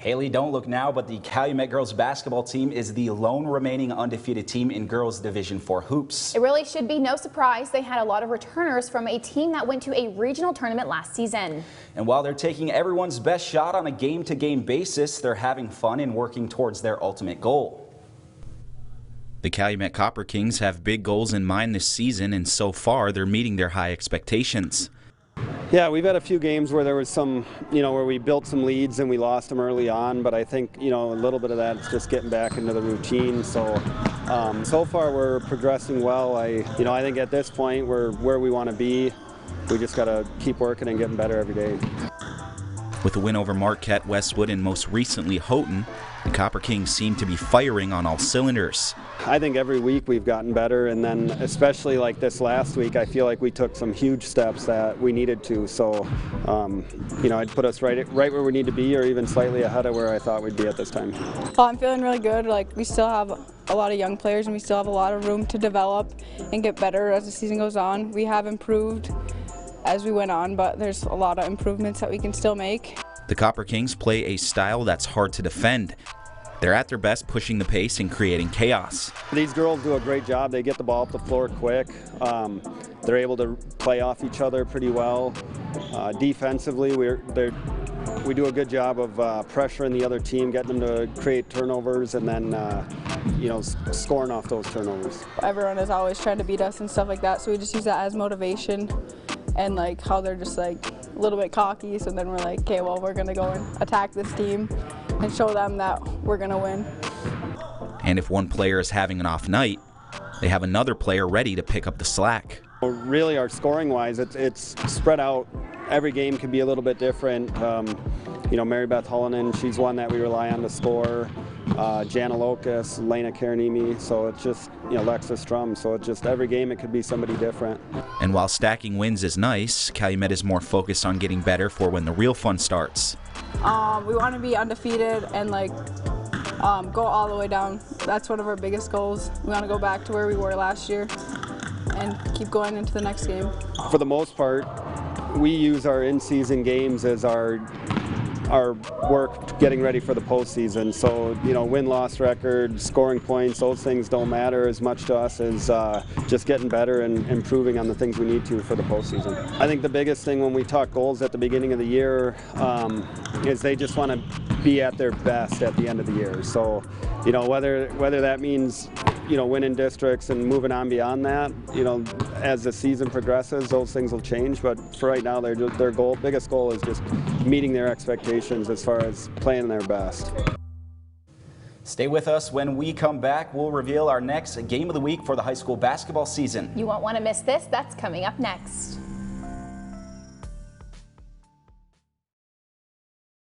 Haley, don't look now, but the Calumet girls basketball team is the lone remaining undefeated team in girls Division IV hoops. It really should be no surprise they had a lot of returners from a team that went to a regional tournament last season. And while they're taking everyone's best shot on a game-to-game basis, they're having fun and working towards their ultimate goal. The Calumet Copper Kings have big goals in mind this season, and so far they're meeting their high expectations. Yeah, we've had a few games where there was some, where we built some leads and we lost them early on, but I think, a little bit of that is just getting back into the routine. So, so far we're progressing well. I think at this point we're where we want to be. We just got to keep working and getting better every day. With a win over Marquette, Westwood, and most recently Houghton, the Copper Kings seem to be firing on all cylinders. I think every week we've gotten better, and then especially like this last week, I feel like we took some huge steps that we needed to. So, I'd put us right where we need to be, or even slightly ahead of where I thought we'd be at this time. Well, I'm feeling really good. Like, we still have a lot of young players, and we still have a lot of room to develop and get better as the season goes on. We have improved as we went on, but there's a lot of improvements that we can still make. The Copper Kings play a style that's hard to defend. They're at their best pushing the pace and creating chaos. These girls do a great job. They get the ball up the floor quick. They're able to play off each other pretty well. Defensively, we do a good job of pressuring the other team, getting them to create turnovers, and then scoring off those turnovers. Everyone is always trying to beat us and stuff like that, so we just use that as motivation. And like how they're just like a little bit cocky, so then we're like, okay, well, we're gonna go and attack this team and show them that we're gonna win. And if one player is having an off night, they have another player ready to pick up the slack. Well, really, our scoring wise, it's spread out. Every game can be a little bit different. Mary Beth Hullinen, she's one that we rely on to score. Jana Locus, Lena Karanimi, so it's just, Lexa Strum, so it's just every game it could be somebody different. And while stacking wins is nice, Calumet is more focused on getting better for when the real fun starts. We want to be undefeated and go all the way down. That's one of our biggest goals. We want to go back to where we were last year and keep going into the next game. For the most part, we use our in-season games as our work getting ready for the postseason. So, win-loss record, scoring points, those things don't matter as much to us as just getting better and improving on the things we need to for the postseason. I think the biggest thing when we talk goals at the beginning of the year is they just want to be at their best at the end of the year. So, whether that means winning districts and moving on beyond that, as the season progresses, those things will change. But for right now, their biggest goal is just meeting their expectations as far as playing their best. Stay with us. When we come back, we'll reveal our next game of the week for the high school basketball season. You won't want to miss this. That's coming up next.